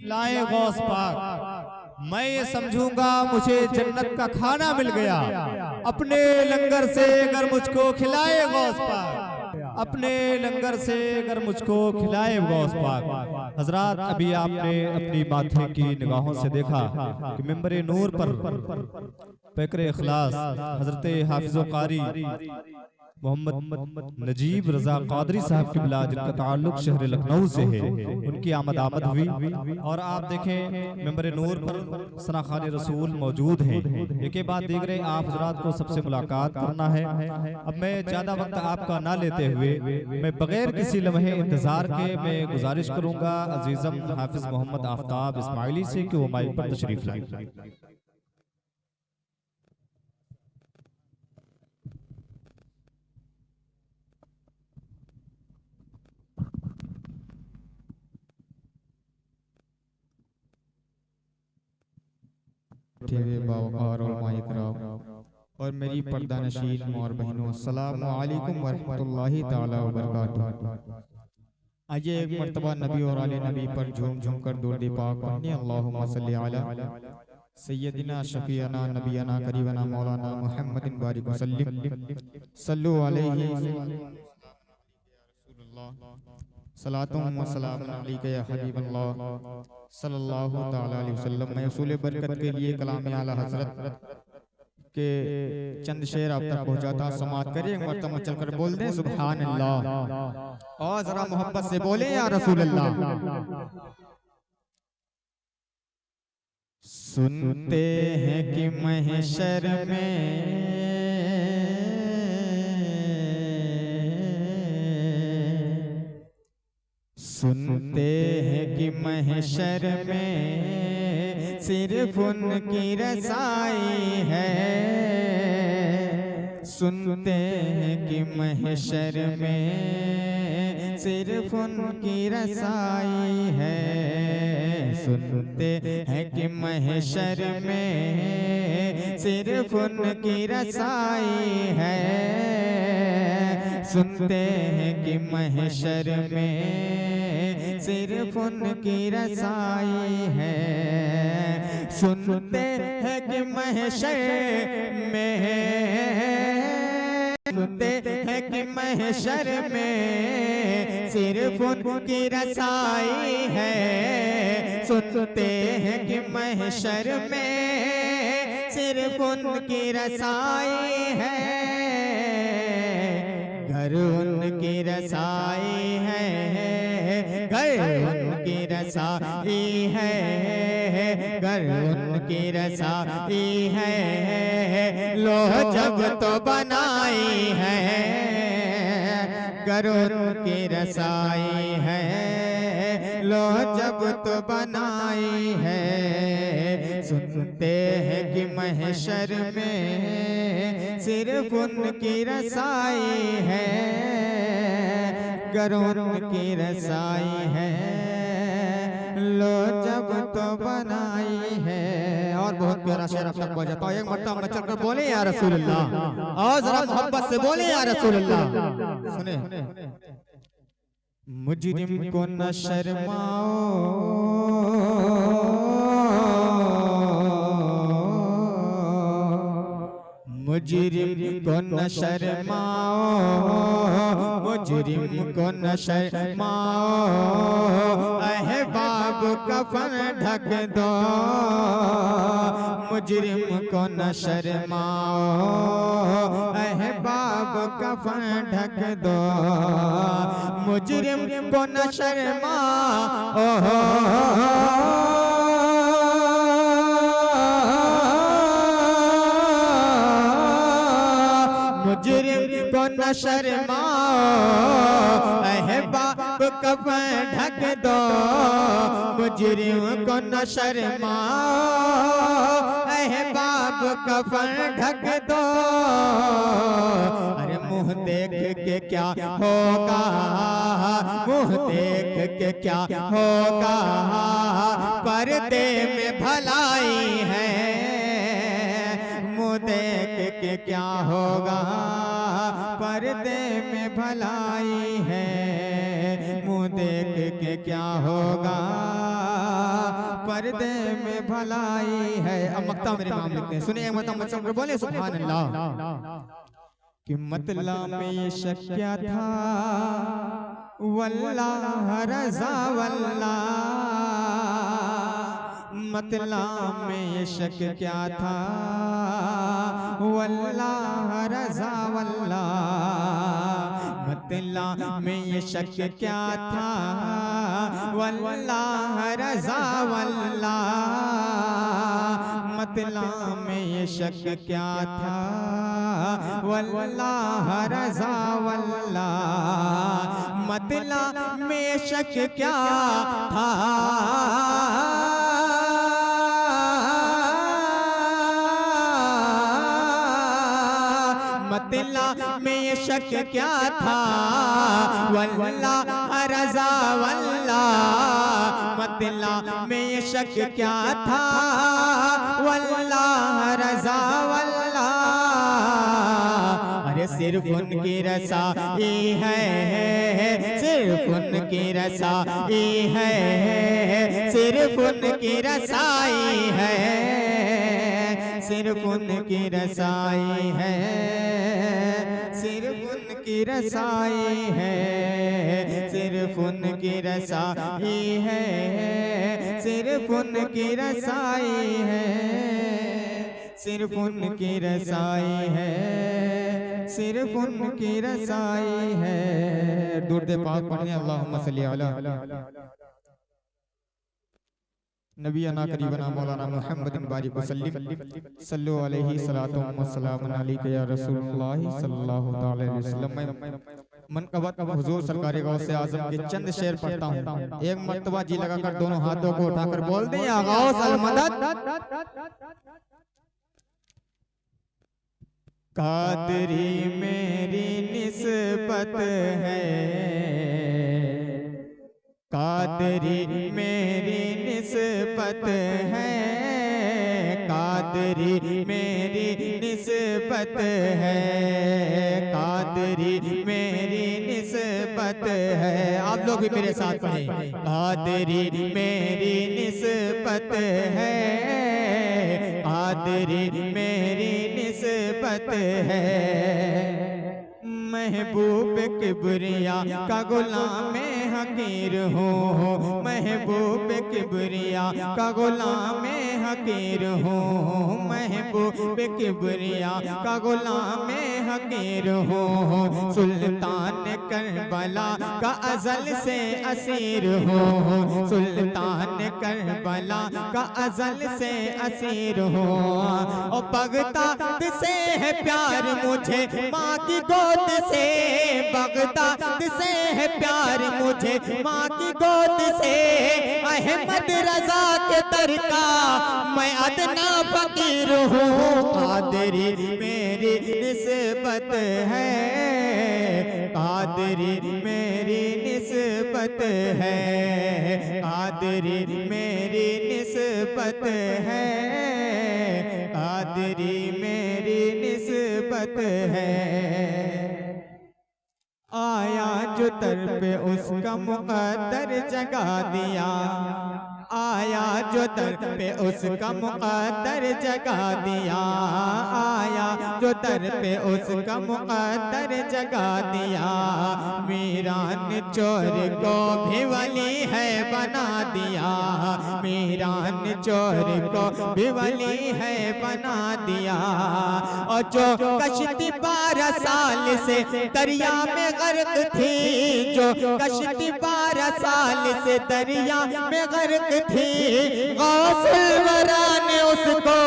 खिलाए गौस पाक, मैं ये समझूंगा मुझे जन्नत का खाना मिल गया। अपने लंगर से अगर मुझको खिलाए गौस पाक, अपने लंगर से अगर मुझको खिलाए गौस पाक। हजरात, अभी आपने अपनी माथे की निगाहों से देखा कि मिंबर नूर पर पैकर इखलास हजरत हाफिज़ कारी मोहम्मद नजीब रजा कादरी साहब की बिला, जिनका ताल्लुक शहर लखनऊ से है, उनकी आमद हुई। और आप देखें मिंबर नूर पर सना खान रसूल मौजूद हैं। एक के बाद दीगरे आप हजरात को सबसे मुलाकात करना है। अब मैं ज़्यादा वक्त आपका ना लेते हुए मैं बगैर किसी लम्हे इंतजार के मैं गुजारिश करूँगा अजीज़म हाफिज़ मोहम्मद आफ्ताब इस्माइली से कि वो माइक पर तशरीफ लाएं। बावकार और माइकराम और मेरी पर्दा नशीन और बहनों, अस्सलामु अलैकुम वरहमतुल्लाहि ताला वबरकातुहू। आइए एक मर्तबा नबी और आले नबी पर झूम झूम कर दुरूद पाक पढ़ने। अल्लाहुम्मा सल्ली अला सय्यदिना शफीअना नबियना करीबना मौलाना मुहम्मदिन बारिक वसल्लिम सल्लु अलैहि सलातुम व सलामुन अलैका या हबीबल्लाह सल्लल्लाहु तआला अलैहि वसल्लम। मैं उसूल बरकत के लिए कलाम आला हजरत के चंद शेर आप तक पहुंचाता। समाअत करें, एक मर्तबा चलकर बोल दें सुभान अल्लाह, और जरा मोहब्बत से बोले या रसूल अल्लाह। सुनते हैं कि महशर में सुनते हैं कि महशर में सिर्फ उनकी रसाई है। सुनते हैं कि महशर में सिर्फ उनकी रसाई है। सुनते हैं कि महशर में सिर्फ उनकी रसाई है। सुनते हैं कि महशर में सिर्फ उनकी रसाई है। सुनते हैं कि महशर में सुनते हैं कि महशर में सिर्फ उनकी रसाई है। सुनते हैं कि महशर में सिर्फ उनकी रसाई है। घर उनकी रसाई है, घर उनकी रसाई है, घर उनकी रसाई है। लो जब तो बनाई है, घर उनकी रसाई है। लो जब तो बनाई है। सुनते हैं कि महशर में सिर्फ उनकी रसाई है। घर उनकी रसाई है। लो जब तो बनाई है। और बहुत प्यारा शेर अब तक पहुंच जाता है। एक मर्तबा मैं चलकर बोले या रसूल अल्लाह, और जरा मोहब्बत से बोले या रसूल अल्लाह। सुने, मुजरिम को न शर्माओ, मुजरिम को न शर्माओ, मुजरिम को न शर्माओ। अहबाब कफन ढक दो, मुजरिम को न शर्माओ। अहबाब कफन ढक दो, मुजरिम को न शर्माओ। मुजरिम को न शर्माओ। अहबाब कफन ढक दो, मुजरिम को न शर्माओ। अहबाब कफन ढक दो। अरे मुँह देख के क्या होगा, मुँह देख के क्या होगा। पर्दे में भलाई है, मुँह देख के क्या होगा। पर्दे में भलाई है, मुँह देख के क्या होगा। पर्दे में भलाई है। अब मक्ता मेरे नाम लिखते हैं, सुनिए मतलब बोले सुभान अल्लाह। कि मतला में ये शक क्या था, वल्लाह रज़ा वल्लाह, मतला में ये शक क्या था, वल्लाह रज़ा वल्लाह, मतला में ये शक क्या था, वल्लाह रज़ा वल्लाह, मतला में ये शक क्या था, वल्लाह रज़ा वल्लाह, मतला में शक क्या था, मतला में ये शक क्या था, वल्लाह रज़ा वल्लाह, मतला में ये शक क्या था, वल्लाह रज़ा वल्लाह। अरे सिर्फ उनकी रसाई है, सिर्फ उनकी रसाई है, सिर्फ उनकी रसाई है, सिर्फ उनकी रसाई है, सिर्फ उनकी रसाई है, सिर्फ उनकी रसाई है, सिर्फ उनकी रसाई है, सिर्फ उनकी रसाई है, सिर्फ उनकी रसाई है। दुरूद पाक पढ़ने अल्लाहुम्मा सल्ली अला नबी अना करीबना मौलाना मुहम्मदिन बारिक वसल्लिम सल्लल्लाहु अलैहि सलातो व सलाम अलैका या रसूलुल्लाह सल्लल्लाहु अलैहि वसल्लम। मनक़बत हुजूर सरकार गौसे आज़म के चंद शेर पढ़ता हूँ। एक मर्तबा जी लगाकर दोनों हाथों को उठाकर बोल दें, या गौस अल मदद। कादरी मेरी निस्बत है, कादरी मेरी निस्बत है, कादरी मेरी निस्बत है, कादरी मेरी निस्बत है। आप लोग भी मेरे साथ पढ़ें। कादरी मेरी निस्बत है, कादरी मेरी निस्बत है, महबूब किबरिया का गुलाम हकीर हूँ, महबूब किबरिया का गुलाम हकीर हूँ, महबूब किबरिया का गुलाम हकीर हूँ, सुल्तान करबला का अज़ल से असीर हूँ, सुल्तान करबला का अज़ल से असीर हूँ, और बगदाद से है प्यार मुझे माँ की गोद से, बगदाद से है प्यार मुझे माँ की गोद से, अहमद रजा के दर का मैं अदना फकीर हूँ, कादरी मेरी निस्बत है, कादरी मेरी निस्बत है, कादरी मेरी निस्बत है, कादरी मेरी निस्बत है। आया जो दर पे उसका मुक़द्दर जगा दिया, आया जो दर पे उसका मुक़द्दर जगा दिया, आया जो दर पे उसका मुक़द्दर जगा दिया, मीरान चोर को भी वली है बना दिया, मीरान चोर को भी वली है बना दिया, और जो कश्ती 12 साल से दरिया में गर्क थी, जो कश्ती 12 साल से दरिया में गर्क थी, गौसुल वरा ने उसको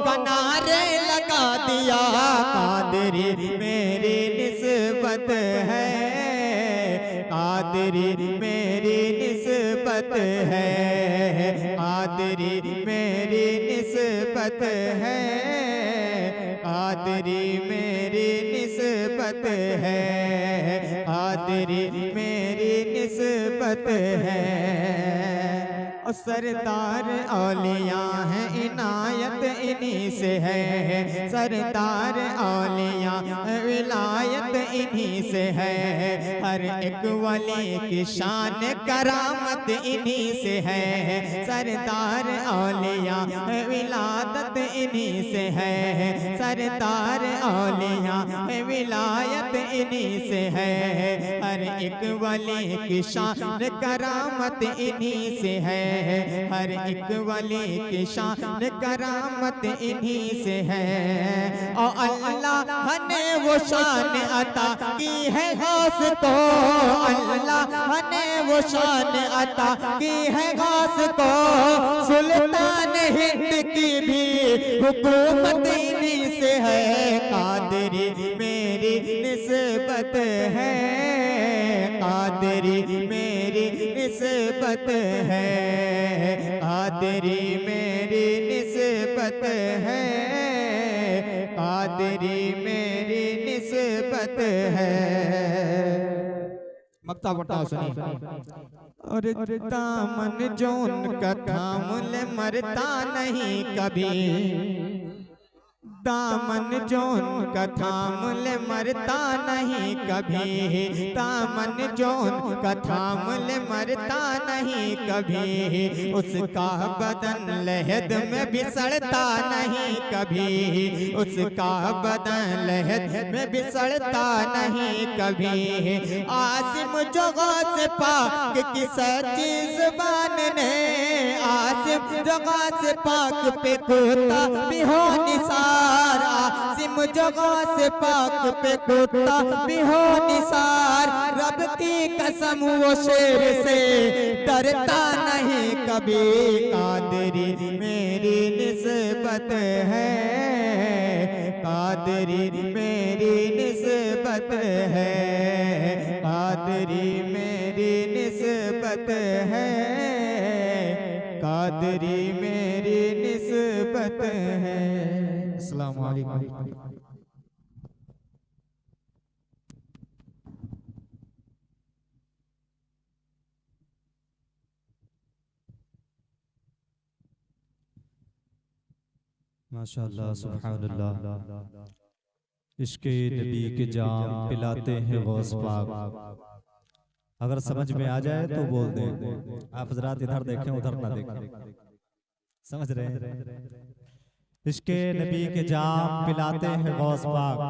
किनारे लगा दिया, कादरी मेरी निस्बत है, कादरी मेरी निस्बत है, कादरी मेरी निस्बत है, कादरी मेरी निस्बत है, कादरी मेरी निस्बत है। और सरदार औलिया है इनायत इन्हीं से है, सरदार औलिया विलायत इन्हीं से है, हर एक वली की शान करामत इन्हीं से है, सरदार औलिया विलादत इन्हीं से है, सरदार औलिया विलायत इन्हीं से है, हर एक वली की शान करामत इन्हीं से है, हर एक वली की शान करामत इन्हीं से है। और अल्लाह ने वो शान अता की है गौस को, अल्लाह ने वो शान अता की है गौस को, सुल्तान हिंद की भी हुकूमत इन्हीं से है, कादरी मेरी निस्बत है, कादरी मेरी निस्बत है, कादरी मेरी निस्बत है, कादरी मेरी निस्बत है। मक्ता बता सुनी। और दामन जोन का थाम ले मरता नहीं कभी, दामन जोन का थाम ले मरता नहीं कभी, दामन जोन का थाम ले मरता नहीं कभी, उसका बदन लहद में बिसड़ता नहीं कभी, उसका बदन लहद में बिसड़ता नहीं कभी। आसिम जो गौस पाक की सच्ची ज़ुबान ने, आसिम जो गौस पाक पे कुत्ता भी हो निसार, आसिम जो गौस पाक पे कुत्ता भी हो निसार, रब की कसम वो शेर से डरता नहीं कभी, कादरी मेरी निस्बत है, कादरी मेरी निस्बत है, कादरी मेरी निस्बत है, कादरी मेरी निस्बत है। अस्सलाम वालेकुम। माशाअल्लाह सुभानअल्लाह। इश्क़े नबी के जाम पिलाते हैं गौस पाक। अगर समझ में आ जाए तो बोल दें। आप हज़रात इधर देखें उधर ना देखें, समझ रहे हैं? इश्क़े नबी के जाम पिलाते हैं गौस पाक,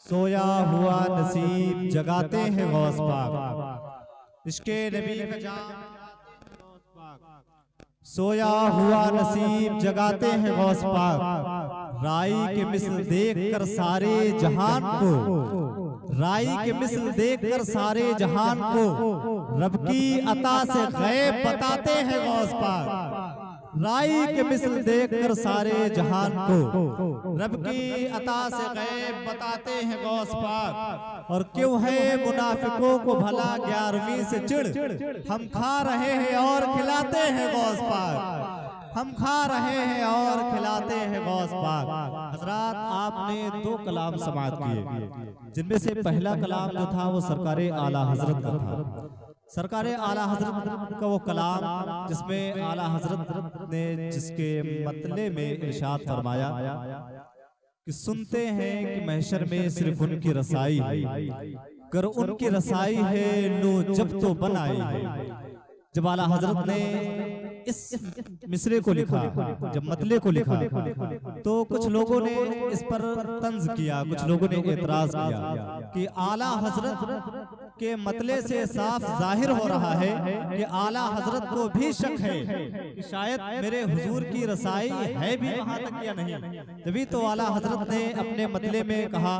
सोया हुआ नसीब जगाते हैं गौस पाक। इश्क़े नबी के जाम सोया हुआ नसीब जगाते हैं गौस पाक। राई के मिसल देख कर सारे जहान को, राई के मिसल देख कर सारे जहान को रब की अता से गैब बताते हैं गौस पाक। राई के मिसल देख कर सारे जहान को रब की अता से गैब बताते हैं गौस पाक। और क्यों है मुनाफिकों को भला 11वीं से चिढ़, हम खा रहे हैं और खिलाते हैं गौस पाक, हम खा रहे हैं और खिलाते हैं गौस पाक। हजरात, आपने 2 कलाम समाअत किए, जिनमें से पहला कलाम जो था वो सरकारे आला हजरत का था। सरकारे आला हजरत का वो कलाम जिसमें आला हजरत ने जिसके मतले में इरशाद फरमाया कि सुनते हैं कि महशर में सिर्फ उनकी रसाई है, कर उनकी रसाई है लो जब तो बनाई है। जब आला हजरत ने इस मिसरे को लिखा, जब मतले को लिखा, तो कुछ लोगों ने इस पर तंज किया, कुछ लोगों ने एतराज किया कि आला हजरत के मतले से साफ जाहिर हो रहा है कि आला हजरत को भी शक है कि शायद मेरे हुजूर की रसाई है भी वहां तक या नहीं। तभी तो आला हजरत ने अपने मतले में कहा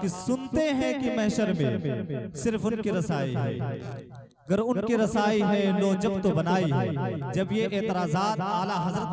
कि सुनते हैं कि महशर में सिर्फ उनकी रसाई है, अगर उनकी रसाई है लो जब तो बनाई है। जब ये एतराजात आला हजरत